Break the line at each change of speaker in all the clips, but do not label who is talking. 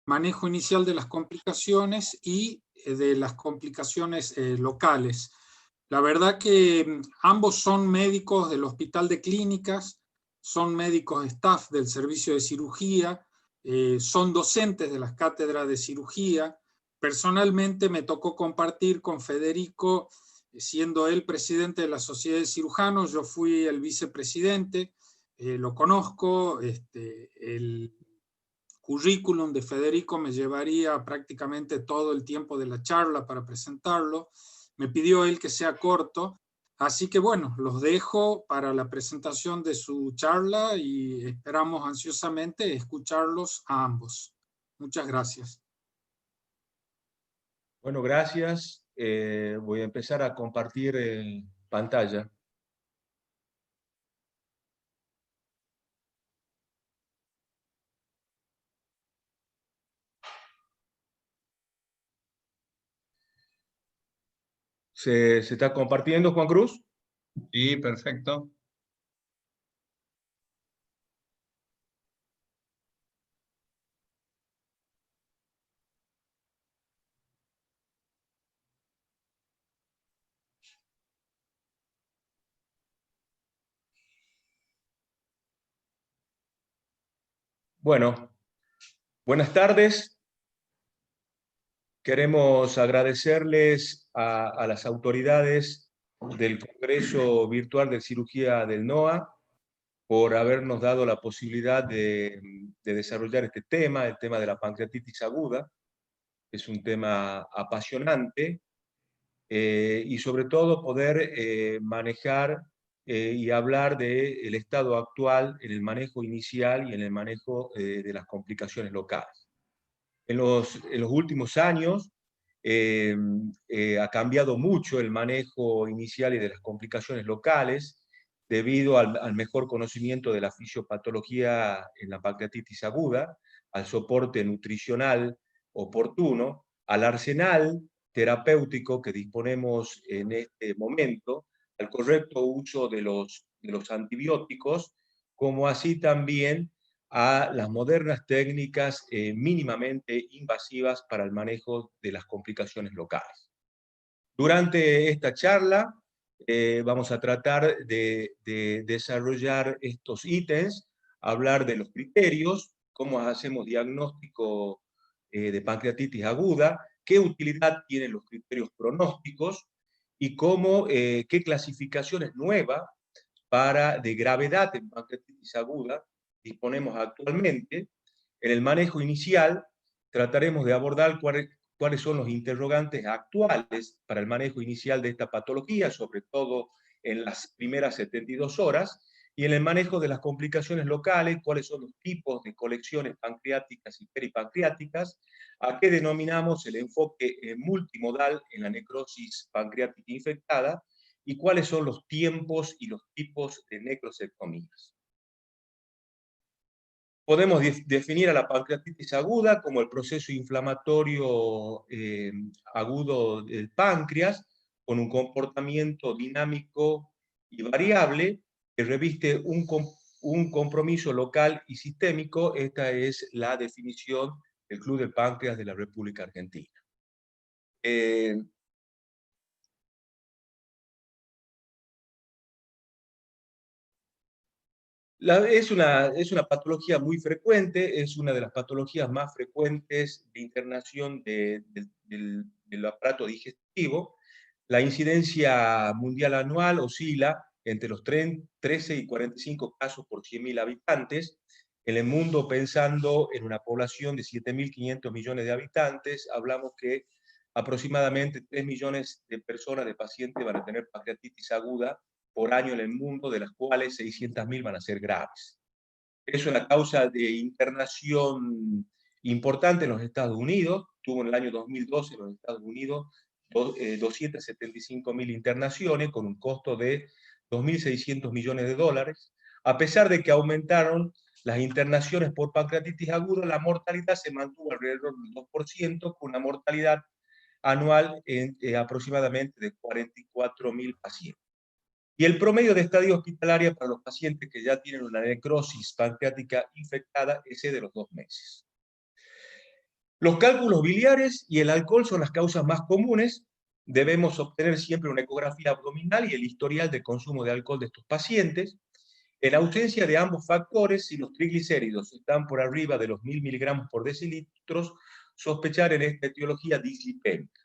manejo inicial de las complicaciones y de las complicaciones locales. La verdad que ambos son médicos del Hospital de Clínicas, son médicos staff del servicio de cirugía, son docentes de las cátedras de cirugía. Personalmente me tocó compartir con Federico, siendo él presidente de la Sociedad de Cirujanos, yo fui el vicepresidente, lo conozco, el currículum de Federico me llevaría prácticamente todo el tiempo de la charla para presentarlo. Me pidió él que sea corto, así que bueno, los dejo para la presentación de su charla y esperamos ansiosamente escucharlos a ambos. Muchas gracias.
Bueno, gracias. Voy a empezar a compartir pantalla. ¿Se está compartiendo, Juan Cruz?
Sí, perfecto.
Bueno, buenas tardes. Queremos agradecerles a las autoridades del Congreso Virtual de Cirugía del NOA por habernos dado la posibilidad de desarrollar este tema, el tema de la pancreatitis aguda. Es un tema apasionante y sobre todo poder manejar y hablar del estado actual en el manejo inicial y en el manejo de las complicaciones locales. En los últimos años ha cambiado mucho el manejo inicial y de las complicaciones locales debido al mejor conocimiento de la fisiopatología en la pancreatitis aguda, al soporte nutricional oportuno, al arsenal terapéutico que disponemos en este momento, al correcto uso de los antibióticos, como así también a las modernas técnicas mínimamente invasivas para el manejo de las complicaciones locales. Durante esta charla vamos a tratar de desarrollar estos ítems, hablar de los criterios, cómo hacemos diagnóstico de pancreatitis aguda, qué utilidad tienen los criterios pronósticos y qué clasificaciones nuevas de gravedad en pancreatitis aguda disponemos actualmente. En el manejo inicial trataremos de abordar cuáles son los interrogantes actuales para el manejo inicial de esta patología, sobre todo en las primeras 72 horas, y en el manejo de las complicaciones locales, cuáles son los tipos de colecciones pancreáticas y peripancreáticas, a qué denominamos el enfoque multimodal en la necrosis pancreática infectada, y cuáles son los tiempos y los tipos de necrosectomías. Podemos definir a la pancreatitis aguda como el proceso inflamatorio agudo del páncreas, con un comportamiento dinámico y variable que reviste un compromiso local y sistémico. Esta es la definición del Club del Páncreas de la República Argentina. Es una patología muy frecuente, es una de las patologías más frecuentes de internación del aparato digestivo. La incidencia mundial anual oscila entre los 13 y 45 casos por 100.000 habitantes. En el mundo, pensando en una población de 7.500 millones de habitantes, hablamos que aproximadamente 3 millones de personas, de pacientes, van a tener pancreatitis aguda por año en el mundo, de las cuales 600.000 van a ser graves. Es una causa de internación importante en los Estados Unidos. Tuvo en el año 2012 en los Estados Unidos 275.000 internaciones con un costo de 2.600 millones de dólares. A pesar de que aumentaron las internaciones por pancreatitis aguda, la mortalidad se mantuvo alrededor del 2%, con una mortalidad anual aproximadamente de 44.000 pacientes. Y el promedio de estadia hospitalaria para los pacientes que ya tienen una necrosis pancreática infectada es de los 2 meses. Los cálculos biliares y el alcohol son las causas más comunes. Debemos obtener siempre una ecografía abdominal y el historial de consumo de alcohol de estos pacientes. En ausencia de ambos factores, si los triglicéridos están por arriba de los 1000 miligramos por decilitros, sospechar en esta etiología dislipémica.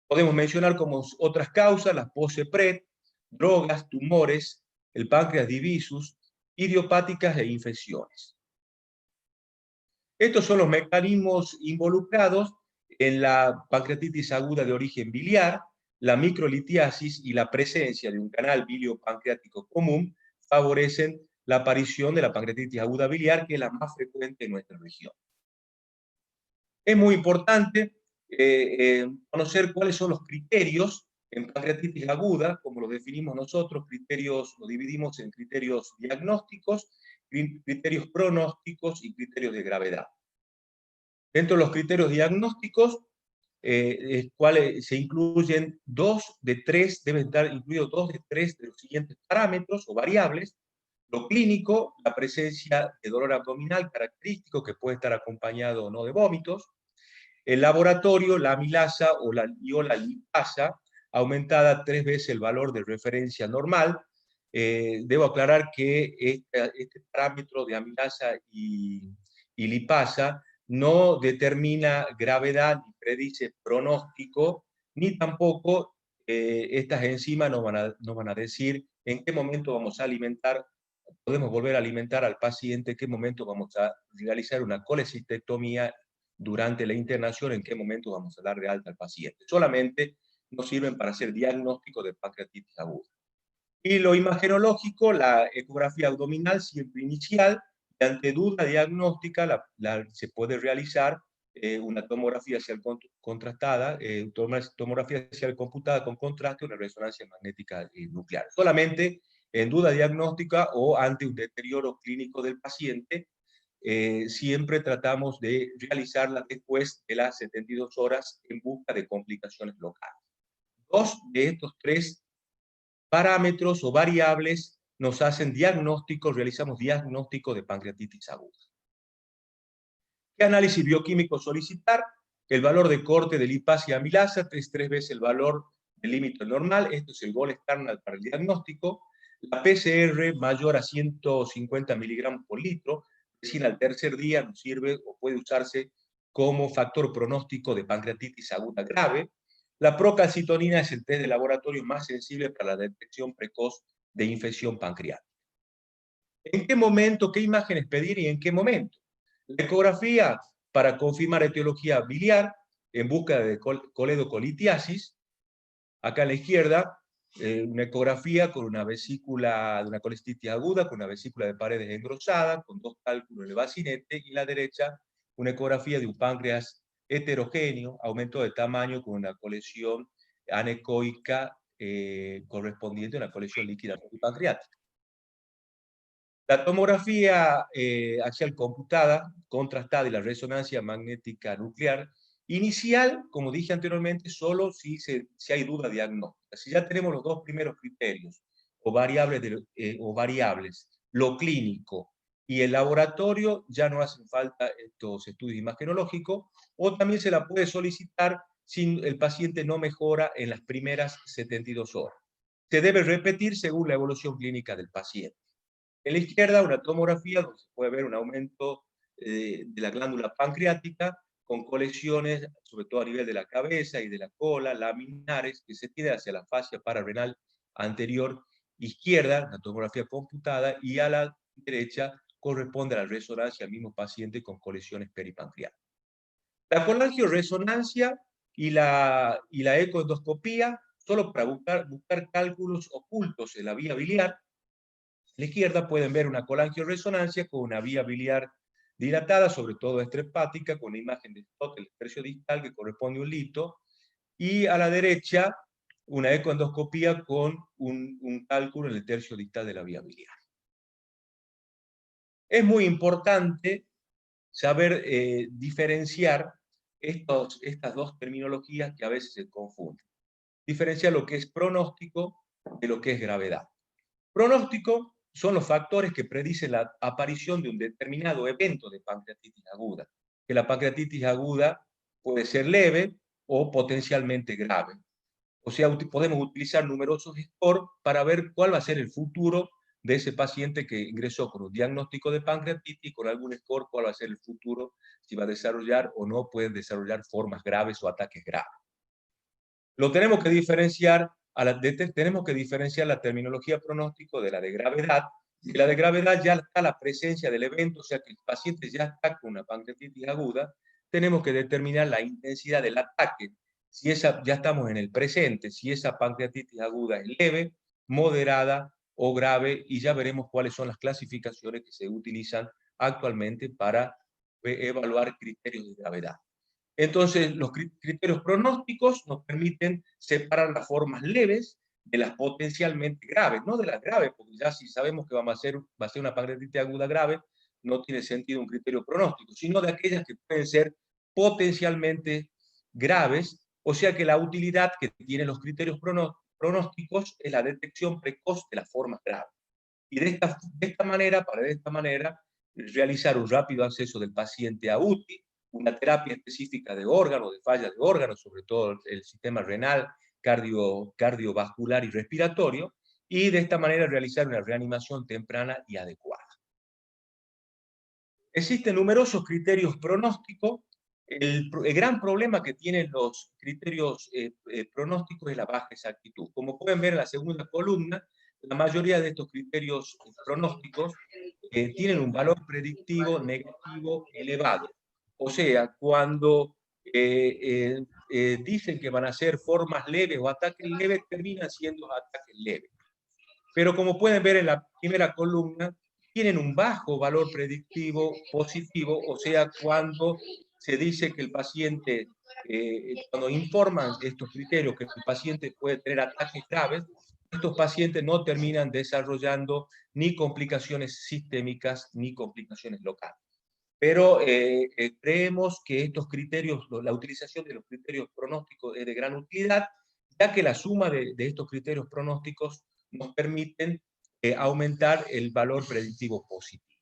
Podemos mencionar como otras causas las POSE-PRED, drogas, tumores, el páncreas divisus, idiopáticas e infecciones. Estos son los mecanismos involucrados en la pancreatitis aguda de origen biliar. La microlitiasis y la presencia de un canal biliopancreático común favorecen la aparición de la pancreatitis aguda biliar, que es la más frecuente en nuestra región. Es muy importante conocer cuáles son los criterios en pancreatitis aguda, como lo definimos nosotros. Criterios, lo dividimos en criterios diagnósticos, criterios pronósticos y criterios de gravedad. Dentro de los criterios diagnósticos, cuales se incluyen deben estar incluidos 2 de 3 de los siguientes parámetros o variables. Lo clínico, la presencia de dolor abdominal característico que puede estar acompañado o no de vómitos. El laboratorio, la amilasa o la lipasa, aumentada 3 veces el valor de referencia normal. Debo aclarar que este parámetro de amilasa y lipasa no determina gravedad ni predice pronóstico, ni tampoco estas enzimas nos van a decir en qué momento vamos a alimentar, podemos volver a alimentar al paciente, en qué momento vamos a realizar una colecistectomía durante la internación, en qué momento vamos a dar de alta al paciente. Solamente nos sirven para hacer diagnóstico de pancreatitis aguda. Y lo imagenológico, la ecografía abdominal siempre inicial, y ante duda diagnóstica se puede realizar una tomografía contrastada, tomografía computada con contraste, una resonancia magnética nuclear. Solamente en duda diagnóstica o ante un deterioro clínico del paciente, siempre tratamos de realizarla después de las 72 horas en busca de complicaciones locales. 2 de estos 3 parámetros o variables nos hacen diagnóstico, realizamos diagnóstico de pancreatitis aguda. ¿Qué análisis bioquímico solicitar? El valor de corte de lipasa y amilasa, 3 veces el valor del límite normal. Esto es el gold standard para el diagnóstico. La PCR mayor a 150 miligramos por litro, es decir, al tercer día nos sirve o puede usarse como factor pronóstico de pancreatitis aguda grave. La procalcitonina es el test de laboratorio más sensible para la detección precoz de infección pancreática. ¿En qué momento, qué imágenes pedir y en qué momento? La ecografía para confirmar etiología biliar en busca de coledocolitiasis. Acá a la izquierda, una ecografía con una vesícula de una colestitis aguda, con una vesícula de paredes engrosada, con 2 cálculos de bacinete, y a la derecha, una ecografía de un páncreas heterogéneo, aumento de tamaño con una colección anecoica correspondiente a una colección líquida pancreática. La tomografía axial computada, contrastada y la resonancia magnética nuclear, inicial, como dije anteriormente, solo si hay duda diagnóstica. Si ya tenemos los 2 primeros criterios, o variables, lo clínico y el laboratorio, ya no hacen falta estos estudios imagenológicos, o también se la puede solicitar si el paciente no mejora en las primeras 72 horas. Se debe repetir según la evolución clínica del paciente. En la izquierda, una tomografía donde se puede ver un aumento de la glándula pancreática con colecciones, sobre todo a nivel de la cabeza y de la cola, laminares, que se tienen hacia la fascia pararrenal anterior izquierda, la tomografía computada, y a la derecha corresponde a la resonancia al mismo paciente con colecciones peripancreáticas. La colangioresonancia y la ecoendoscopía, solo para buscar cálculos ocultos en la vía biliar. A la izquierda pueden ver una colangioresonancia con una vía biliar dilatada, sobre todo extrahepática, con una imagen de el tercio distal que corresponde a un lito, y a la derecha una ecoendoscopía con un cálculo en el tercio distal de la vía biliar. Es muy importante saber diferenciar estas 2 terminologías que a veces se confunden. Diferenciar lo que es pronóstico de lo que es gravedad. Pronóstico son los factores que predicen la aparición de un determinado evento de pancreatitis aguda. que la pancreatitis aguda puede ser leve o potencialmente grave. O sea, podemos utilizar numerosos scores para ver cuál va a ser el futuro de ese paciente que ingresó con un diagnóstico de pancreatitis, con algún score, cuál va a ser el futuro, si va a desarrollar o no puede desarrollar formas graves o ataques graves. Lo tenemos que diferenciar, tenemos que diferenciar la terminología pronóstico de la de gravedad. En la de gravedad ya está la presencia del evento, o sea que el paciente ya está con una pancreatitis aguda. Tenemos que determinar la intensidad del ataque. Si ya estamos en el presente, si esa pancreatitis aguda es leve, moderada o grave, y ya veremos cuáles son las clasificaciones que se utilizan actualmente para evaluar criterios de gravedad. Entonces, los criterios pronósticos nos permiten separar las formas leves de las potencialmente graves, no de las graves, porque ya si sabemos que va a ser una pancreatitis aguda grave, no tiene sentido un criterio pronóstico, sino de aquellas que pueden ser potencialmente graves, o sea que la utilidad que tienen los criterios pronósticos es la detección precoz de las formas graves. Y de esta manera, realizar un rápido acceso del paciente a UTI, una terapia específica de órganos, de fallas de órganos, sobre todo el sistema renal, cardiovascular y respiratorio, y de esta manera realizar una reanimación temprana y adecuada. Existen numerosos criterios pronósticos. El gran problema que tienen los criterios pronósticos es la baja exactitud. Como pueden ver en la segunda columna, la mayoría de estos criterios pronósticos tienen un valor predictivo negativo elevado. O sea, cuando dicen que van a ser formas leves o ataques leves, terminan siendo ataques leves. Pero como pueden ver en la primera columna, tienen un bajo valor predictivo positivo, o sea, cuando se dice que el paciente, cuando informan estos criterios que el paciente puede tener ataques graves, estos pacientes no terminan desarrollando ni complicaciones sistémicas ni complicaciones locales. Pero creemos que estos criterios, la utilización de los criterios pronósticos es de gran utilidad, ya que la suma de estos criterios pronósticos nos permiten aumentar el valor predictivo positivo.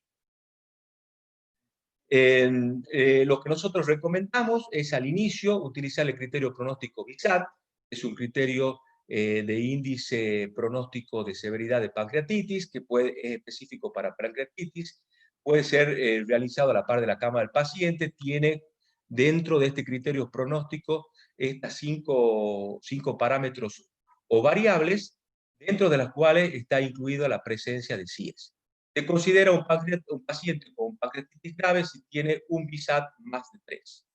Lo que nosotros recomendamos es al inicio utilizar el criterio pronóstico VISAT, es un criterio de índice pronóstico de severidad de pancreatitis, que es específico para pancreatitis, puede ser realizado a la par de la cama del paciente, tiene dentro de este criterio pronóstico estas cinco parámetros o variables, dentro de las cuales está incluida la presencia de CIES. Se considera un paciente con pancreatitis grave si tiene un VISAT más de 3.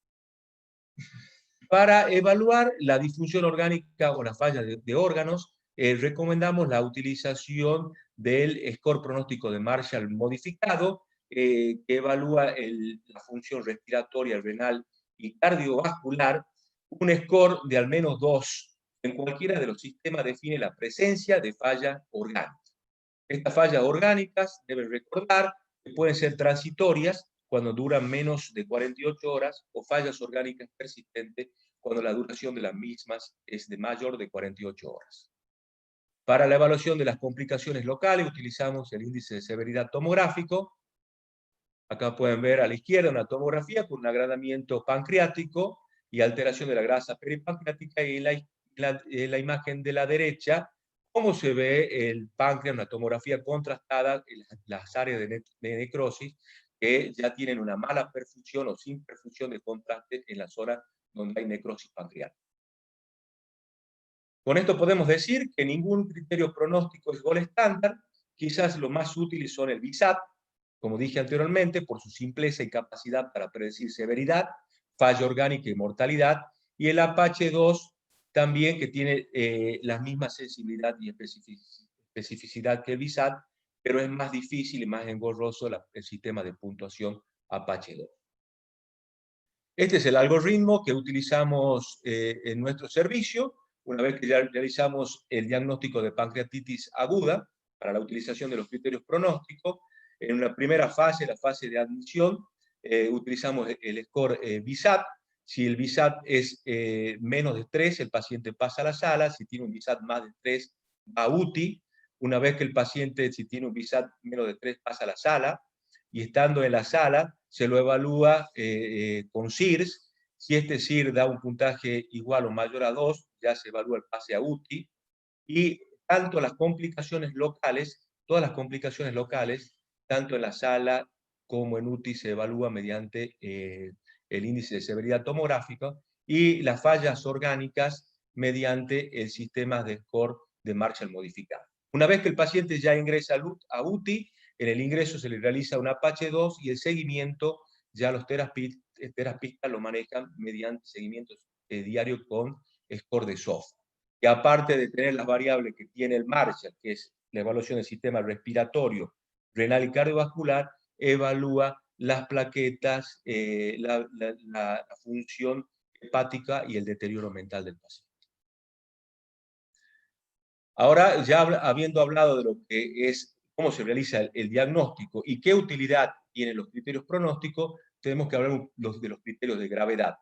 Para evaluar la disfunción orgánica o la falla de órganos, recomendamos la utilización del score pronóstico de Marshall modificado, que evalúa la función respiratoria, renal y cardiovascular. Un score de al menos 2 en cualquiera de los sistemas define la presencia de falla orgánica. Estas fallas orgánicas, deben recordar, que pueden ser transitorias cuando duran menos de 48 horas o fallas orgánicas persistentes cuando la duración de las mismas es de mayor de 48 horas. Para la evaluación de las complicaciones locales utilizamos el índice de severidad tomográfico. Acá pueden ver a la izquierda una tomografía con un agrandamiento pancreático y alteración de la grasa peripancreática, y en la imagen de la derecha cómo se ve el páncreas, una tomografía contrastada en las áreas de necrosis que ya tienen una mala perfusión o sin perfusión de contraste en la zona donde hay necrosis pancreática. Con esto podemos decir que ningún criterio pronóstico es gol estándar. Quizás los más útiles son el VISAT, como dije anteriormente, por su simpleza y capacidad para predecir severidad, falla orgánica y mortalidad, y el Apache 2 también, que tiene la misma sensibilidad y especificidad que el VISAT, pero es más difícil y más engorroso el sistema de puntuación Apache 2. Este es el algoritmo que utilizamos en nuestro servicio, una vez que ya realizamos el diagnóstico de pancreatitis aguda, para la utilización de los criterios pronósticos. En una primera fase, la fase de admisión, utilizamos el score VISAT. Si el VISAT es menos de 3, el paciente pasa a la sala. Si tiene un VISAT más de 3, va a UTI. Una vez que el paciente, si tiene un VISAT menos de 3, pasa a la sala. Y estando en la sala, se lo evalúa con CIRS. Si este CIR da un puntaje igual o mayor a 2, ya se evalúa el pase a UTI. Y tanto las complicaciones locales, todas las complicaciones locales, tanto en la sala como en UTI, se evalúa mediante el índice de severidad tomográfica, y las fallas orgánicas mediante el sistema de score de Marshall modificado. Una vez que el paciente ya ingresa a UTI, en el ingreso se le realiza un Apache 2 y el seguimiento, ya los terapistas lo manejan mediante seguimientos diarios con score de SOFA. Que aparte de tener las variables que tiene el Marshall, que es la evaluación del sistema respiratorio, renal y cardiovascular, evalúa las plaquetas, la función hepática y el deterioro mental del paciente. Ahora, ya habiendo hablado de lo que es cómo se realiza el diagnóstico y qué utilidad tienen los criterios pronósticos, tenemos que hablar de los criterios de gravedad.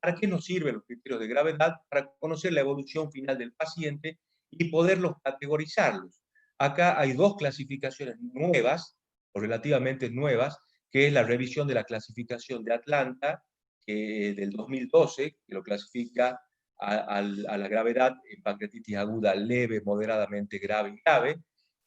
¿Para qué nos sirven los criterios de gravedad? Para conocer la evolución final del paciente y poderlos categorizarlos. Acá hay dos clasificaciones nuevas, o relativamente nuevas, que es la revisión de la clasificación de Atlanta, del 2012, que lo clasifica a la gravedad en pancreatitis aguda leve, moderadamente grave y grave,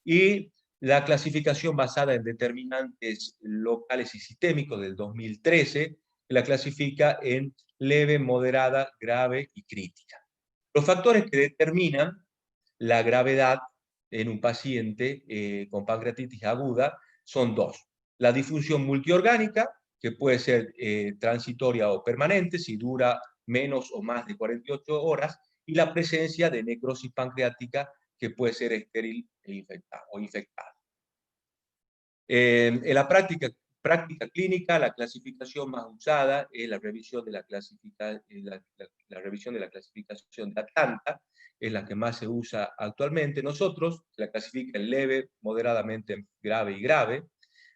y la clasificación basada en determinantes locales y sistémicos del 2013, que la clasifica en leve, moderada, grave y crítica. Los factores que determinan la gravedad en un paciente con pancreatitis aguda son dos. La disfunción multiorgánica, que puede ser transitoria o permanente, si dura menos o más de 48 horas, y la presencia de necrosis pancreática, que puede ser estéril o infectada. En la práctica clínica, la clasificación más usada es la revisión de la revisión de la clasificación de Atlanta, es la que más se usa actualmente. Nosotros la clasifica en leve, moderadamente grave y grave.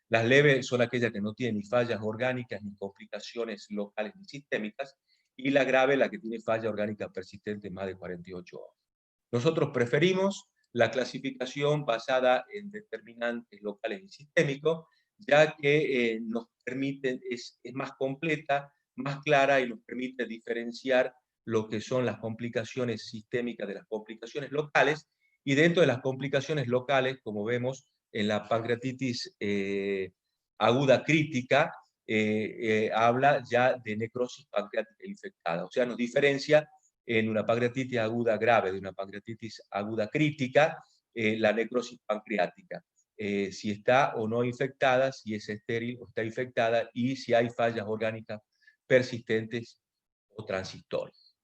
Las leves son aquellas que no tienen ni fallas orgánicas ni complicaciones locales ni sistémicas, y la grave la que tiene falla orgánica persistente más de 48 horas. Nosotros preferimos la clasificación basada en determinantes locales y sistémicos, ya que nos permite, es más completa, más clara, y nos permite diferenciar lo que son las complicaciones sistémicas de las complicaciones locales. Y dentro de las complicaciones locales, como vemos en la pancreatitis aguda crítica, habla ya de necrosis pancreática infectada. O sea, nos diferencia en una pancreatitis aguda grave de una pancreatitis aguda crítica, la necrosis pancreática. Si está o no infectada, si es estéril o está infectada, y si hay fallas orgánicas persistentes o transitorias.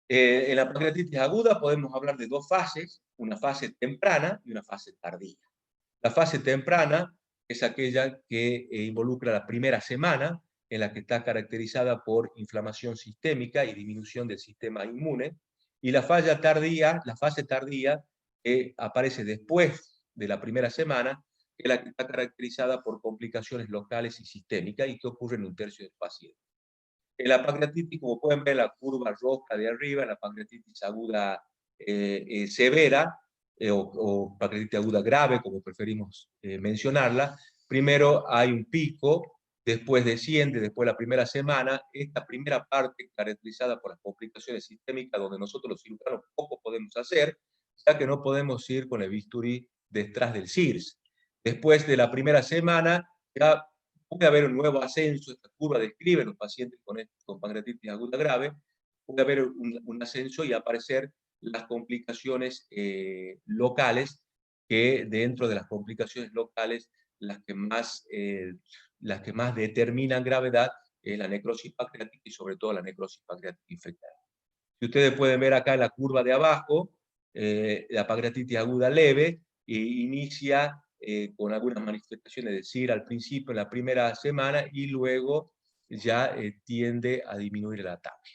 En la pancreatitis aguda podemos hablar de dos fases, una fase temprana y una fase tardía. La fase temprana es aquella que involucra la primera semana, en la que está caracterizada por inflamación sistémica y disminución del sistema inmune, y la fase tardía aparece después de la primera semana, que es la que está caracterizada por complicaciones locales y sistémicas, y que ocurre en un tercio del paciente. En la pancreatitis, como pueden ver en la curva roja de arriba, en la pancreatitis aguda severa, o pancreatitis aguda grave, como preferimos mencionarla, primero hay un pico, después desciende, después de la primera semana. Esta primera parte caracterizada por las complicaciones sistémicas, donde nosotros los cirujanos poco podemos hacer, ya que no podemos ir con el bisturí detrás del CIRS. Después de la primera semana, ya puede haber un nuevo ascenso. Esta curva describe los pacientes con pancreatitis aguda grave, puede haber un ascenso y aparecer las complicaciones locales, que dentro de las complicaciones locales las que más determinan gravedad es la necrosis pancreática, y sobre todo la necrosis pancreática infectada. Si ustedes pueden ver acá en la curva de abajo, la pancreatitis aguda leve inicia con algunas manifestaciones de CIR al principio, en la primera semana, y luego ya tiende a disminuir el ataque.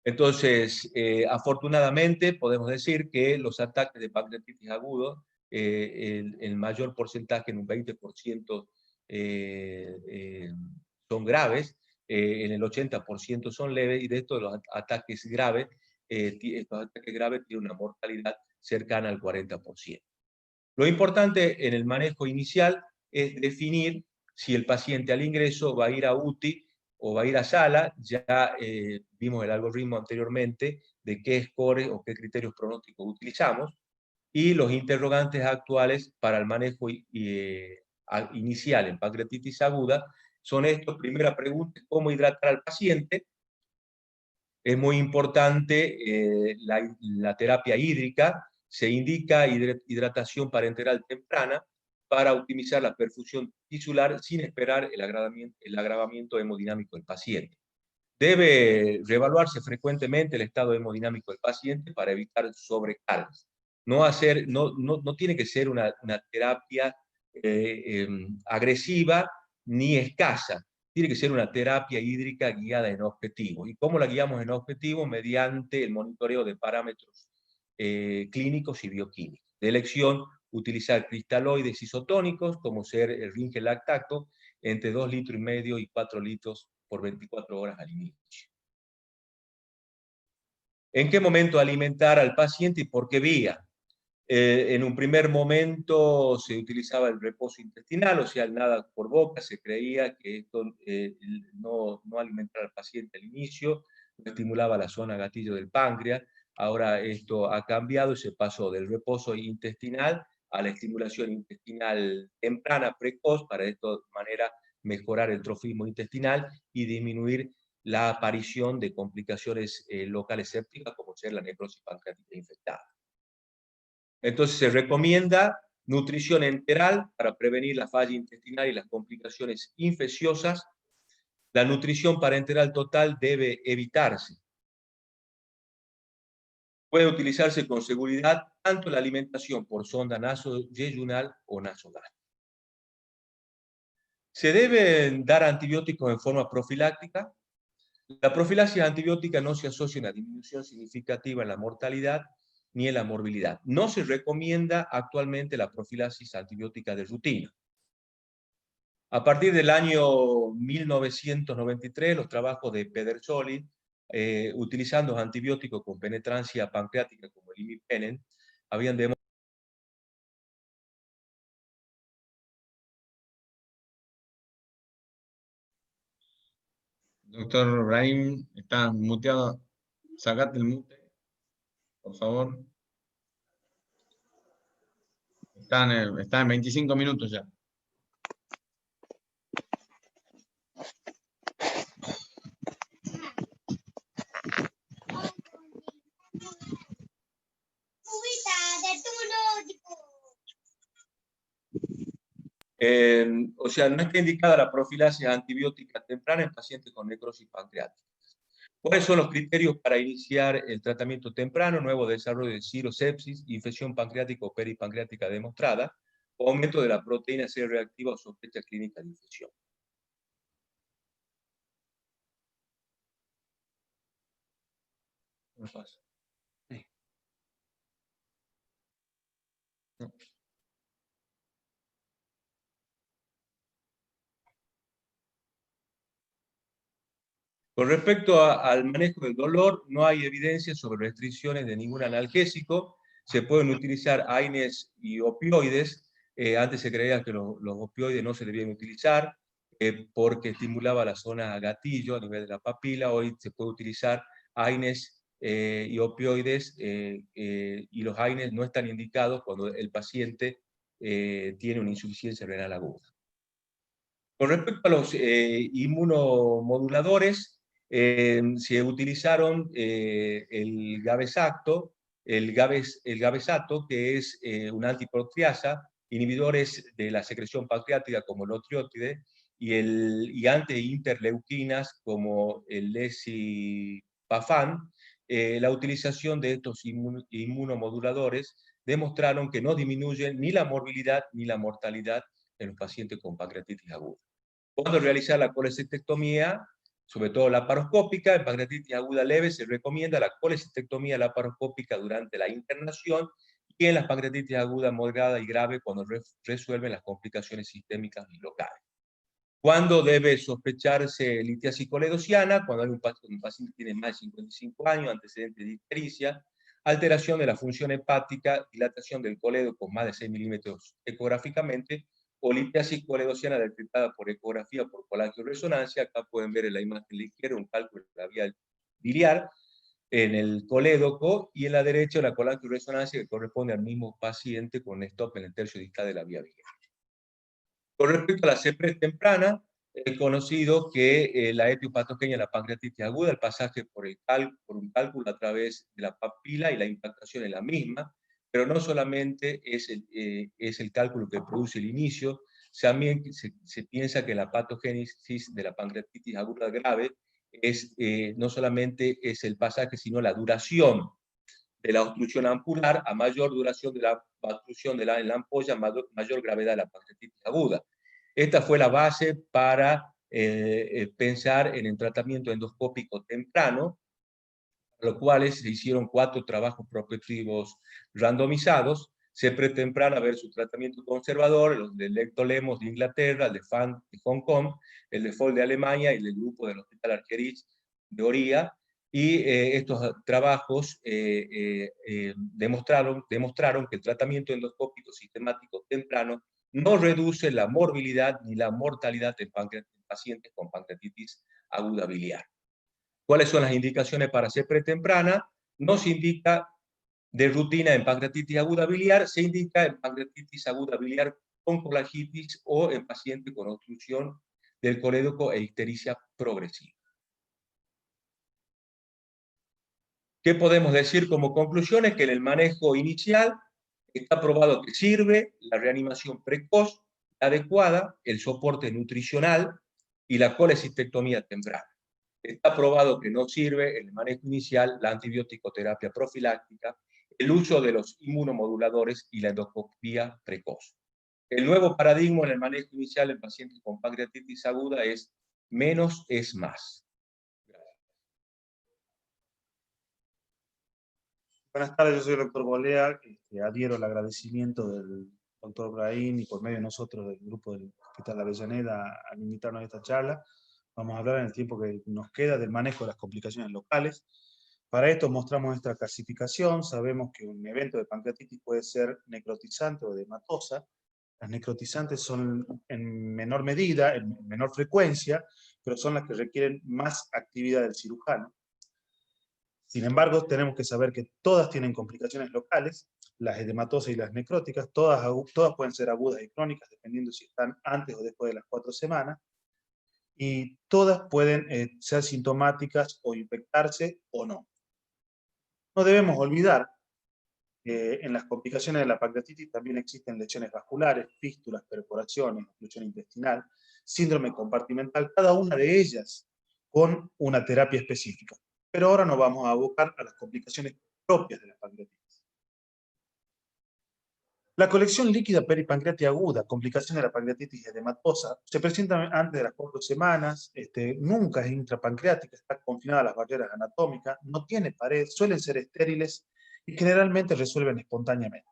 Entonces, afortunadamente, podemos decir que los ataques de pancreatitis agudo, el mayor porcentaje, en un 20%, son graves, en el 80% son leves, y de estos los ataques graves, estos ataques graves tienen una mortalidad cercana al 40%. Lo importante en el manejo inicial es definir si el paciente al ingreso va a ir a UTI o va a ir a sala. Ya vimos el algoritmo anteriormente de qué scores o qué criterios pronósticos utilizamos, y los interrogantes actuales para el manejo inicial en pancreatitis aguda son estos. Primera pregunta: ¿cómo hidratar al paciente? Es muy importante la terapia hídrica. Se indica hidratación parenteral temprana para optimizar la perfusión tisular sin esperar el agravamiento hemodinámico del paciente. Debe reevaluarse frecuentemente el estado hemodinámico del paciente para evitar sobrecargas. No tiene que ser una terapia agresiva ni escasa. Tiene que ser una terapia hídrica guiada en objetivo. ¿Y cómo la guiamos en objetivo? Mediante el monitoreo de parámetros clínicos y bioquímicos. De elección, utilizar cristaloides isotónicos, como ser el rinque lactato, entre 2,5 litros y 4 litros por 24 horas al inicio. ¿En qué momento alimentar al paciente y por qué vía? En un primer momento se utilizaba el reposo intestinal, o sea, el nada por boca. Se creía que esto no alimentar al paciente al inicio no estimulaba la zona gatillo del páncreas. Ahora esto ha cambiado y se pasó del reposo intestinal a la estimulación intestinal temprana, precoz, para de esta manera mejorar el trofismo intestinal y disminuir la aparición de complicaciones locales sépticas, como ser la necrosis pancreática infectada. Entonces se recomienda nutrición enteral para prevenir la falla intestinal y las complicaciones infecciosas. La nutrición parenteral total debe evitarse. Puede utilizarse con seguridad tanto la alimentación por sonda nasoyeyunal o nasogástrica. ¿Se deben dar antibióticos en forma profiláctica? La profilaxis antibiótica no se asocia a una disminución significativa en la mortalidad ni en la morbilidad. No se recomienda actualmente la profilaxis antibiótica de rutina. A partir del año 1993, los trabajos de Pedersoli, utilizando antibióticos con penetrancia pancreática como el imipenem, habían demostrado.
Doctor Brahim, está muteado. Sacate el mute, por favor. Está en 25 minutos ya.
O sea, no está indicada la profilaxis antibiótica temprana en pacientes con necrosis pancreática. ¿Cuáles son los criterios para iniciar el tratamiento temprano? Nuevo desarrollo de cirrosepsis, infección pancreática o peripancreática demostrada, o aumento de la proteína C reactiva o sospecha clínica de infección. ¿Qué pasa? Sí. No. Con respecto al manejo del dolor, no hay evidencia sobre restricciones de ningún analgésico. Se pueden utilizar AINES y opioides. Antes se creía que los opioides no se debían utilizar porque estimulaba la zona gatillo a nivel de la papila. Hoy se puede utilizar AINES y opioides, y los AINES no están indicados cuando el paciente tiene una insuficiencia renal aguda. Con respecto a los inmunomoduladores, se utilizaron el gabesato, que es una antiproteasa, inhibidores de la secreción pancreática como el otrioide, y anti-interleuquinas como el lesipafán. La utilización de estos inmunomoduladores demostraron que no disminuyen ni la morbilidad ni la mortalidad en los pacientes con pancreatitis aguda. Cuando realizar la colecistectomía, sobre todo laparoscópica, en pancreatitis aguda leve se recomienda la colecistectomía laparoscópica durante la internación, y en las pancreatitis aguda moderada y grave cuando resuelven las complicaciones sistémicas y locales. ¿Cuándo debe sospecharse litiasis coledociana? Cuando hay un paciente que tiene más de 55 años, antecedentes de ictericia, alteración de la función hepática, dilatación del coledo con más de 6 milímetros ecográficamente, o litiasis coledociana detectada por ecografía por colangioresonancia. Acá pueden ver en la imagen de la izquierda un cálculo de la vía biliar en el colédoco, y en la derecha la colangioresonancia que corresponde al mismo paciente con stop en el tercio distal de la vía biliar. Con respecto a la CEPRES temprana, es conocido que la etiopatogenia de la pancreatitis aguda, el pasaje por un cálculo a través de la papila y la impactación en la misma, pero no solamente es el cálculo que produce el inicio, también se piensa que la patogénesis de la pancreatitis aguda grave no solamente es el pasaje, sino la duración de la obstrucción ampular. A mayor duración de la obstrucción en la ampolla, mayor gravedad de la pancreatitis aguda. Esta fue la base para pensar en el tratamiento endoscópico temprano, los cuales se hicieron 4 trabajos prospectivos randomizados: CEPRES temprana versus tratamiento conservador, los de Lecto Lemos de Inglaterra, el de Fan de Hong Kong, el de Foll de Alemania y el del grupo del Hospital Argerich de Oria. Y estos trabajos demostraron que el tratamiento endoscópico sistemático temprano no reduce la morbilidad ni la mortalidad en pacientes con pancreatitis aguda biliar. ¿Cuáles son las indicaciones para CEPRES temprana? No se indica de rutina en pancreatitis aguda biliar, se indica en pancreatitis aguda biliar con colangitis o en paciente con obstrucción del colédoco e ictericia progresiva. ¿Qué podemos decir como conclusiones? Que en el manejo inicial está probado que sirve la reanimación precoz, adecuada, el soporte nutricional y la colecistectomía temprana. Está probado que no sirve en el manejo inicial la antibiótico-terapia profiláctica, el uso de los inmunomoduladores y la endoscopía precoz. El nuevo paradigma en el manejo inicial en pacientes con pancreatitis aguda es menos es más.
Buenas tardes, yo soy el doctor Bolea. Adhiero al agradecimiento del doctor Brahim y por medio de nosotros del grupo del Hospital de Avellaneda al invitarnos a esta charla. Vamos a hablar en el tiempo que nos queda del manejo de las complicaciones locales. Para esto mostramos esta clasificación. Sabemos que un evento de pancreatitis puede ser necrotizante o edematosa. Las necrotizantes son en menor medida, en menor frecuencia, pero son las que requieren más actividad del cirujano. Sin embargo, tenemos que saber que todas tienen complicaciones locales, las edematosas y las necróticas, todas pueden ser agudas y crónicas, dependiendo si están antes o después de las 4 semanas, y todas pueden ser sintomáticas o infectarse o no. No debemos olvidar que en las complicaciones de la pancreatitis también existen lesiones vasculares, fístulas, perforaciones, oclusión intestinal, síndrome compartimental, cada una de ellas con una terapia específica. Pero ahora nos vamos a abocar a las complicaciones propias de la pancreatitis. La colección líquida peripancreática aguda, complicación de la pancreatitis edematosa, se presenta antes de las 4 semanas, nunca es intrapancreática, está confinada a las barreras anatómicas, no tiene pared, suelen ser estériles y generalmente resuelven espontáneamente.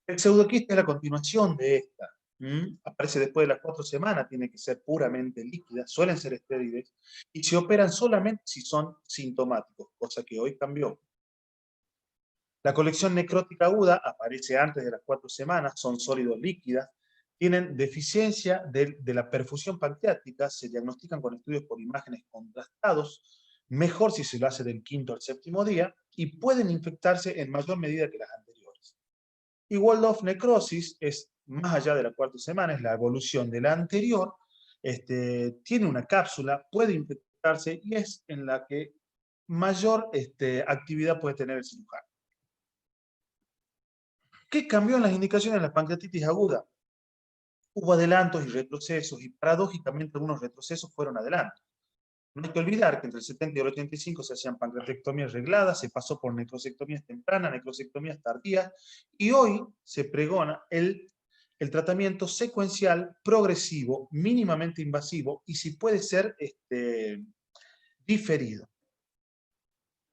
El pseudoquiste es la continuación de esta. Aparece después de las 4 semanas, tiene que ser puramente líquida, suelen ser estériles y se operan solamente si son sintomáticos, cosa que hoy cambió. La colección necrótica aguda aparece antes de las 4 semanas, son sólidos líquidas, tienen deficiencia de la perfusión pancreática, se diagnostican con estudios por imágenes contrastados, mejor si se lo hace del 5º al 7º día, y pueden infectarse en mayor medida que las anteriores. Y Waldorf necrosis es más allá de la 4 semana, es la evolución de la anterior, tiene una cápsula, puede infectarse y es en la que mayor actividad puede tener el cirujano. ¿Qué cambió en las indicaciones de la pancreatitis aguda? Hubo adelantos y retrocesos, y paradójicamente algunos retrocesos fueron adelantos. No hay que olvidar que entre el 70 y el 85 se hacían pancreatectomías regladas, se pasó por necrosectomías tempranas, necrosectomías tardías, y hoy se pregona el tratamiento secuencial, progresivo, mínimamente invasivo, y si puede ser diferido.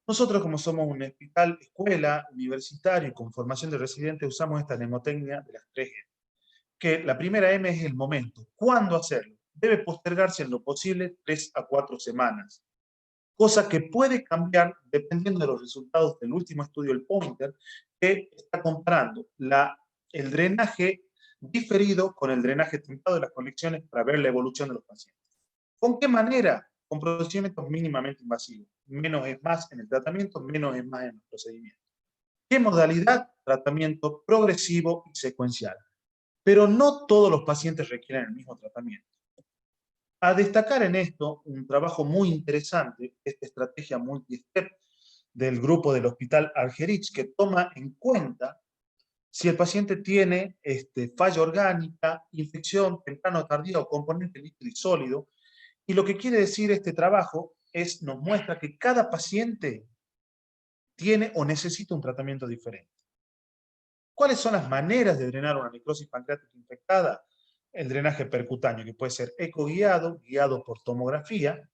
Nosotros, como somos un hospital, escuela, universitario y con formación de residentes, usamos esta mnemotecnia de las 3 M. Que la primera M es el momento. ¿Cuándo hacerlo? Debe postergarse en lo posible 3 a 4 semanas. cosa que puede cambiar dependiendo de los resultados del último estudio, el POMITER, que está comparando el drenaje diferido con el drenaje templado de las colecciones para ver la evolución de los pacientes. ¿Con qué manera? Con procedimientos mínimamente invasivos. Menos es más en el tratamiento, menos es más en el procedimiento. ¿Qué modalidad? Tratamiento progresivo y secuencial. Pero no todos los pacientes requieren el mismo tratamiento. A destacar en esto un trabajo muy interesante, esta estrategia multi-step del grupo del Hospital Argerich, que toma en cuenta si el paciente tiene falla orgánica, infección temprana o tardía o componente líquido y sólido. Y lo que quiere decir este trabajo nos muestra que cada paciente tiene o necesita un tratamiento diferente. ¿Cuáles son las maneras de drenar una necrosis pancreática infectada? El drenaje percutáneo, que puede ser ecoguiado, guiado por tomografía.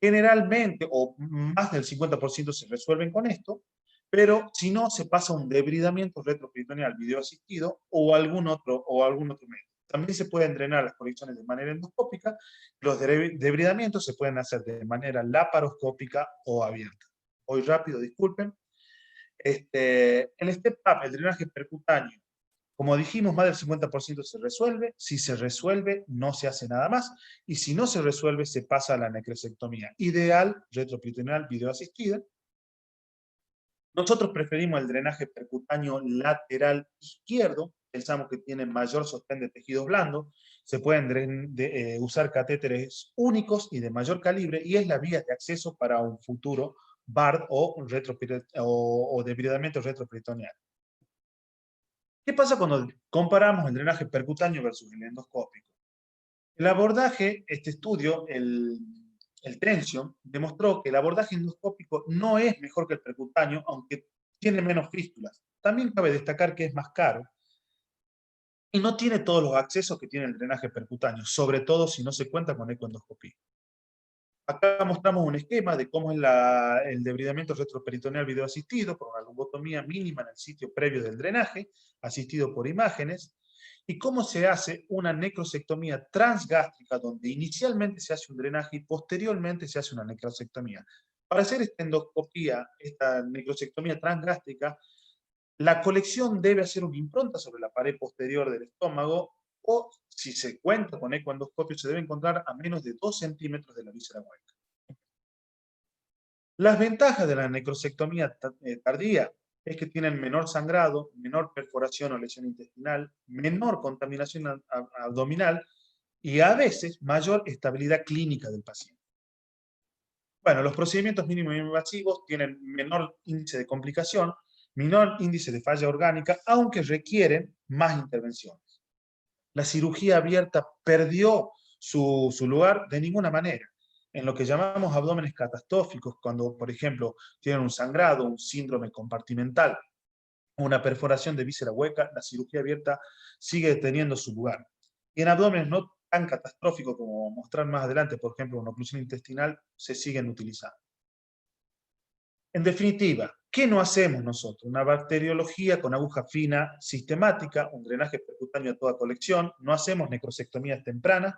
Generalmente, o más del 50% se resuelven con esto, pero si no, se pasa un debridamiento retroperitoneal videoasistido o algún otro método. También se pueden drenar las colecciones de manera endoscópica. Los debridamientos se pueden hacer de manera laparoscópica o abierta. Voy rápido, disculpen. El step-up, el drenaje percutáneo, como dijimos, más del 50% se resuelve. Si se resuelve, no se hace nada más. Y si no se resuelve, se pasa a la necrosectomía. Ideal, retroperitoneal videoasistida. Nosotros preferimos el drenaje percutáneo lateral izquierdo. Pensamos que tiene mayor sostén de tejidos blandos. Se pueden usar catéteres únicos y de mayor calibre, y es la vía de acceso para un futuro BARD o debridamiento retroperitoneal. ¿Qué pasa cuando comparamos el drenaje percutáneo versus el endoscópico? El abordaje, este estudio, el Tension, demostró que el abordaje endoscópico no es mejor que el percutáneo, aunque tiene menos fístulas. También cabe destacar que es más caro y no tiene todos los accesos que tiene el drenaje percutáneo, sobre todo si no se cuenta con ecoendoscopía. Acá mostramos un esquema de cómo es el debridamiento retroperitoneal videoasistido por una lubotomía mínima en el sitio previo del drenaje, asistido por imágenes, y cómo se hace una necrosectomía transgástrica, donde inicialmente se hace un drenaje y posteriormente se hace una necrosectomía. Para hacer esta endoscopía, esta necrosectomía transgástrica, la colección debe hacer una impronta sobre la pared posterior del estómago, o si se cuenta con ecoendoscopio, se debe encontrar a menos de 2 centímetros de la víscera hueca. Las ventajas de la necrosectomía tardía es que tienen menor sangrado, menor perforación o lesión intestinal, menor contaminación abdominal y a veces mayor estabilidad clínica del paciente. Bueno, los procedimientos mínimos invasivos tienen menor índice de complicación, menor índice de falla orgánica, aunque requieren más intervenciones. La cirugía abierta perdió su lugar de ninguna manera. En lo que llamamos abdómenes catastróficos, cuando, por ejemplo, tienen un sangrado, un síndrome compartimental, una perforación de víscera hueca, la cirugía abierta sigue teniendo su lugar. Y en abdómenes no tan catastróficos como mostrar más adelante, por ejemplo, una oclusión intestinal, se siguen utilizando. En definitiva, ¿qué no hacemos nosotros? Una bacteriología con aguja fina sistemática, un drenaje percutáneo a toda colección, no hacemos necrosectomías tempranas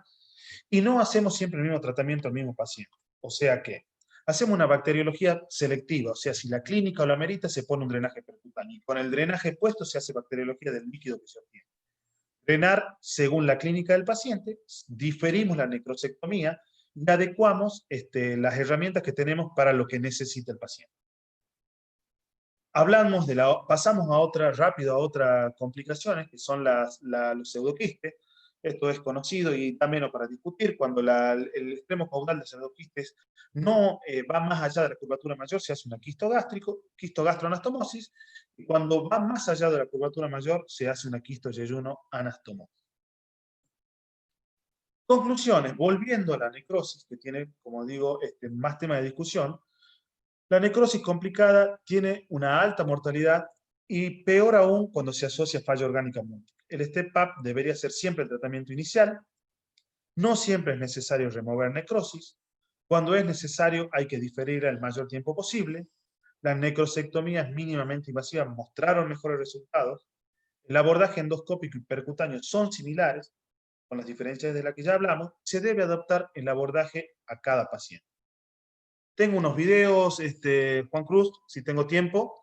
y no hacemos siempre el mismo tratamiento al mismo paciente. O sea que hacemos una bacteriología selectiva, o sea, si la clínica o la merita, se pone un drenaje percutáneo. Con el drenaje puesto se hace bacteriología del líquido que se obtiene. Drenar según la clínica del paciente, diferimos la necrosectomía y adecuamos las herramientas que tenemos para lo que necesita el paciente. Pasamos rápido a otras complicaciones, que son los pseudoquistes. Esto es conocido y también para discutir. Cuando el extremo caudal de pseudoquistes no va más allá de la curvatura mayor, se hace una quistogastroanastomosis, y cuando va más allá de la curvatura mayor, se hace una quistoyeyunoanastomosis. Conclusiones, volviendo a la necrosis, que tiene, como digo, más tema de discusión. La necrosis complicada tiene una alta mortalidad y peor aún cuando se asocia a falla orgánica múltiple. El step-up debería ser siempre el tratamiento inicial. No siempre es necesario remover necrosis. Cuando es necesario hay que diferir el mayor tiempo posible. Las necrosectomías mínimamente invasivas mostraron mejores resultados. El abordaje endoscópico y percutáneo son similares, con las diferencias de las que ya hablamos. Se debe adaptar el abordaje a cada paciente. Tengo unos videos, Juan Cruz, si tengo tiempo,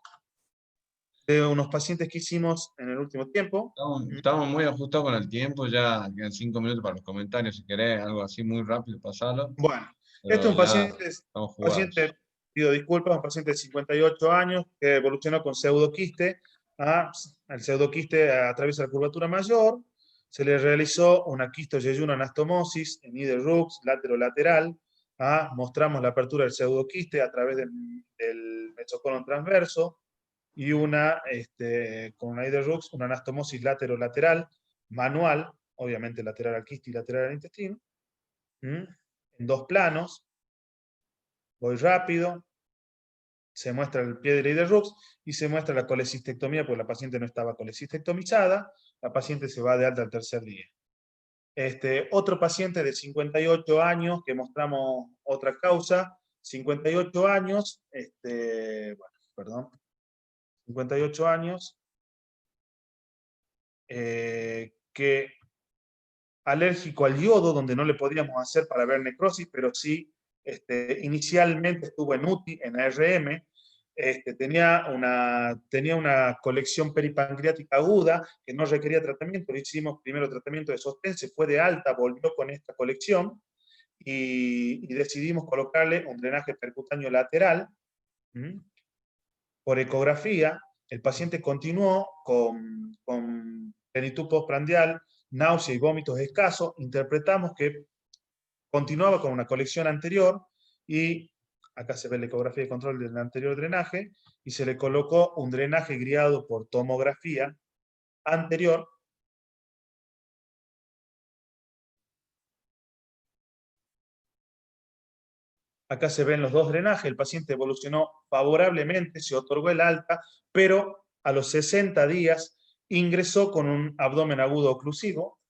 de unos pacientes que hicimos en el último tiempo.
Estamos muy ajustados con el tiempo, ya quedan 5 minutos para los comentarios, si querés, algo así muy rápido, pasalo.
Bueno, este
Pero
es un
ya
paciente,
estamos jugados.
pido disculpas, un paciente de 58 años que evolucionó con pseudoquiste. El pseudoquiste atraviesa la curvatura mayor, se le realizó una quisto-yeyuno anastomosis en Ider-Rux, lateral. Mostramos la apertura del pseudoquiste a través del mesocolon transverso y con una Ider-Rux, una anastomosis lateral, manual, obviamente lateral al quiste y lateral al intestino, en 2 planos. Voy rápido, se muestra el pie de la Ider-Rux y se muestra la colecistectomía, porque la paciente no estaba colecistectomizada, la paciente se va de alta al 3er día. Otro paciente de 58 años, que mostramos otra causa, 58 años, 58 años, que alérgico al yodo, donde no le podíamos hacer para ver necrosis, pero sí, inicialmente estuvo en UTI, en ARM, tenía una colección peripancreática aguda que no requería tratamiento. Le hicimos primero tratamiento de sostén, se fue de alta, volvió con esta colección y decidimos colocarle un drenaje percutáneo lateral. Por ecografía, el paciente continuó con plenitud postprandial, náusea y vómitos escasos. Interpretamos que continuaba con una colección anterior y acá se ve la ecografía de control del anterior drenaje y se le colocó un drenaje guiado por tomografía anterior. Acá se ven los 2 drenajes, el paciente evolucionó favorablemente, se otorgó el alta, pero a los 60 días ingresó con un abdomen agudo oclusivo.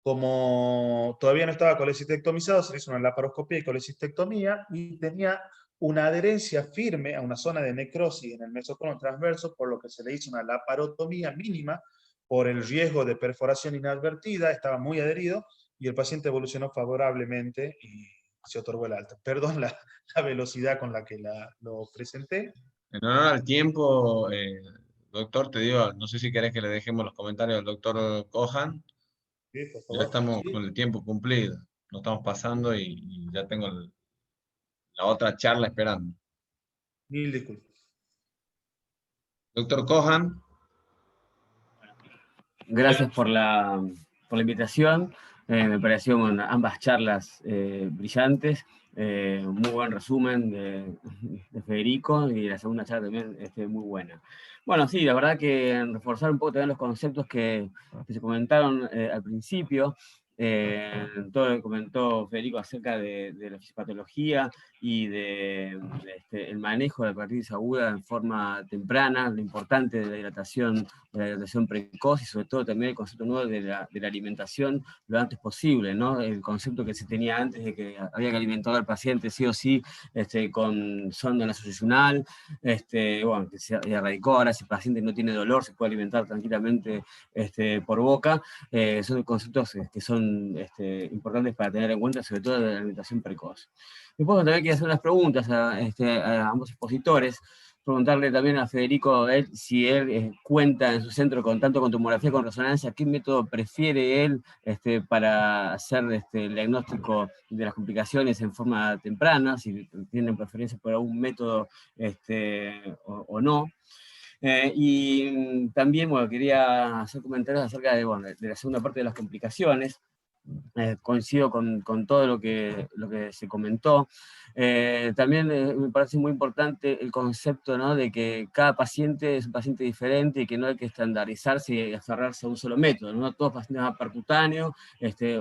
Como todavía no estaba colecistectomizado, se le hizo una laparoscopía y colecistectomía y tenía una adherencia firme a una zona de necrosis en el mesocolon transverso, por lo que se le hizo una laparotomía mínima por el riesgo de perforación inadvertida, estaba muy adherido y el paciente evolucionó favorablemente y se otorgó el alta. Perdón la velocidad con la que lo presenté.
En honor al tiempo, doctor, te digo, no sé si querés que le dejemos los comentarios al doctor Cohan.
Sí, por
Ya
favor.
estamos
Sí.
con el tiempo cumplido, nos estamos pasando y ya tengo la otra charla esperando.
Mil disculpas.
Doctor Cohan.
Gracias por la invitación. Me pareció ambas charlas brillantes. Muy buen resumen de Federico y la segunda charla también muy buena. Bueno, sí, la verdad que reforzar un poco también los conceptos que se comentaron al principio. Todo lo que comentó Federico acerca de la fisiopatología y el manejo de la pancreatitis aguda en forma temprana, lo importante de la hidratación precoz y sobre todo también el concepto nuevo de la alimentación lo antes posible, ¿no? El concepto que se tenía antes de que había que alimentar al paciente sí o sí con sonda nasofuncional, bueno, que se erradicó. Ahora si el paciente no tiene dolor se puede alimentar tranquilamente por boca. Son conceptos que son importantes para tener en cuenta, sobre todo de la alimentación precoz. Después también quiero hacer unas preguntas a ambos expositores. Preguntarle también a Federico si él cuenta en su centro tanto con tomografía como con resonancia, qué método prefiere él para hacer el diagnóstico de las complicaciones en forma temprana, si tienen preferencia por algún método o no. Y también quería hacer comentarios acerca de la segunda parte de las complicaciones. Coincido con todo lo que se comentó. También me parece muy importante el concepto, ¿no?, de que cada paciente es un paciente diferente y que no hay que estandarizarse y aferrarse a un solo método, no todos pacientes a percutáneo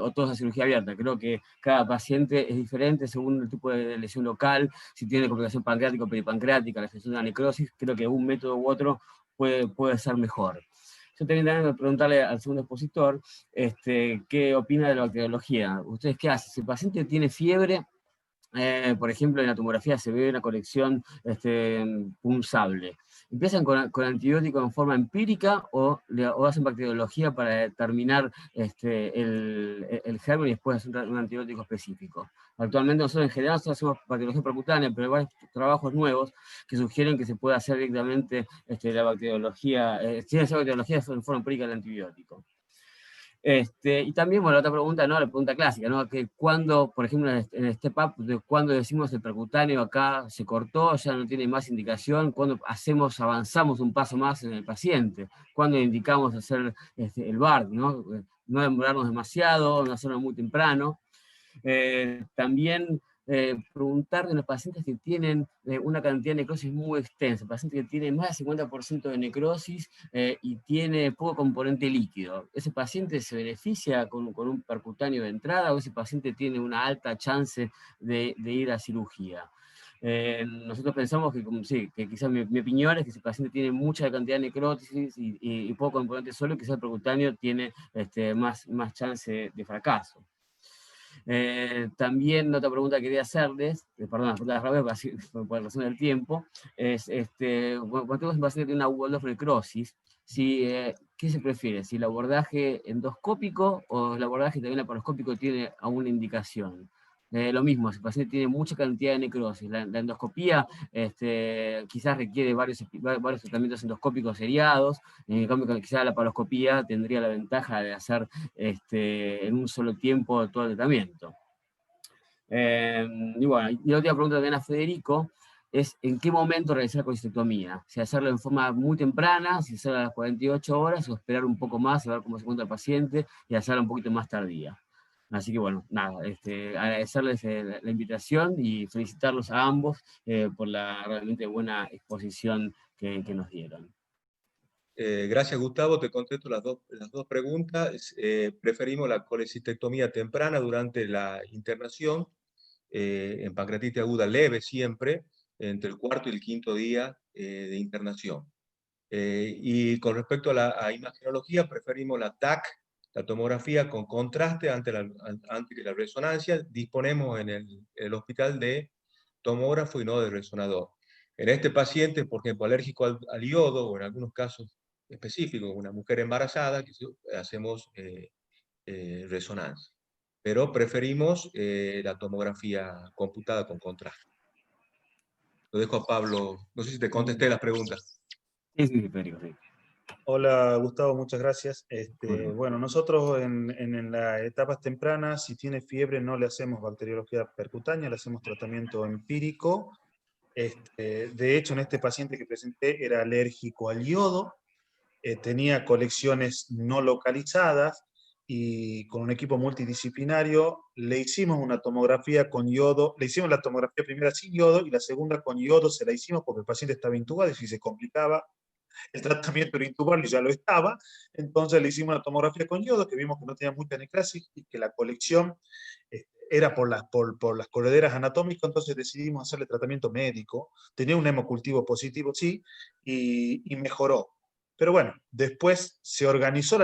o todos a cirugía abierta. Creo que cada paciente es diferente según el tipo de lesión local, si tiene complicación pancreática o peripancreática, la gestión de la necrosis. Creo que un método u otro puede ser mejor. Yo también tengo que preguntarle al segundo expositor qué opina de la bacteriología. ¿Ustedes qué hacen? Si el paciente tiene fiebre, por ejemplo, en la tomografía se ve una conexión punzable. ¿Empiezan con antibióticos en forma empírica o hacen bacteriología para determinar el germen y después hacer un antibiótico específico? Actualmente nosotros en general hacemos bacteriología percutánea, pero hay varios trabajos nuevos que sugieren que se puede hacer directamente la bacteriología, sin hacer bacteriología en forma empírica del antibiótico. Y también, bueno, la otra pregunta, ¿no? La pregunta clásica, ¿no? Que cuando, por ejemplo, en el step up, cuando decimos el percutáneo acá se cortó, ya no tiene más indicación, cuando avanzamos un paso más en el paciente, cuando indicamos hacer el BARD, ¿no? No demorarnos demasiado, no hacerlo muy temprano. También preguntar de los pacientes que tienen una cantidad de necrosis muy extensa, paciente que tiene más del 50% de necrosis y tiene poco componente líquido. ¿Ese paciente se beneficia con un percutáneo de entrada o ese paciente tiene una alta chance de ir a cirugía? Nosotros pensamos que, sí, que quizás mi opinión es que si el paciente tiene mucha cantidad de necrosis y poco componente sólido, quizás el percutáneo tiene más chance de fracaso. También otra pregunta que quería hacerles, perdón, las preguntas rápidas por razón del tiempo, es, cuando tenemos un paciente que tiene una Waldorf necrosis, ¿qué se prefiere? ¿Si el abordaje endoscópico o el abordaje también laparoscópico tiene alguna indicación? Lo mismo, si el paciente tiene mucha cantidad de necrosis, la endoscopía quizás requiere varios tratamientos endoscópicos seriados, en cambio quizás la laparoscopía tendría la ventaja de hacer en un solo tiempo todo el tratamiento. Y bueno, y la última pregunta también a Federico es ¿en qué momento realizar la colecistectomía? Si hacerlo en forma muy temprana, si hacerlo a las 48 horas, o esperar un poco más, a ver cómo se encuentra el paciente, y hacerlo un poquito más tardía. Así que bueno, nada, agradecerles la invitación y felicitarlos a ambos por la realmente buena exposición que nos dieron.
Gracias, Gustavo. Te contesto las dos preguntas. Preferimos la colecistectomía temprana durante la internación, en pancreatitis aguda leve siempre, entre el 4º y el 5º día de internación. Y con respecto a la imagenología, preferimos la TAC, la tomografía con contraste ante la resonancia. Disponemos en el hospital de tomógrafo y no de resonador. En este paciente, por ejemplo, alérgico al yodo, o en algunos casos específicos, una mujer embarazada, hacemos resonancia. Pero preferimos la tomografía computada con contraste. Lo dejo a Pablo. No sé si te contesté las preguntas.
Sí, Federico, sí.
Hola Gustavo, muchas gracias. Bueno, nosotros en las etapas tempranas, si tiene fiebre, no le hacemos bacteriología percutánea, le hacemos tratamiento empírico. De hecho, en este paciente que presenté era alérgico al yodo, tenía colecciones no localizadas y con un equipo multidisciplinario le hicimos una tomografía con yodo, le hicimos la tomografía primera sin yodo y la segunda con yodo se la hicimos porque el paciente estaba intubado y si se complicaba el tratamiento era intubarlo y ya lo estaba, entonces le hicimos una tomografía con yodo que vimos que no tenía mucha necrosis y que la colección era por las correderas anatómicas, entonces decidimos hacerle tratamiento médico, tenía un hemocultivo positivo, sí, y mejoró. Pero bueno, después se organizó la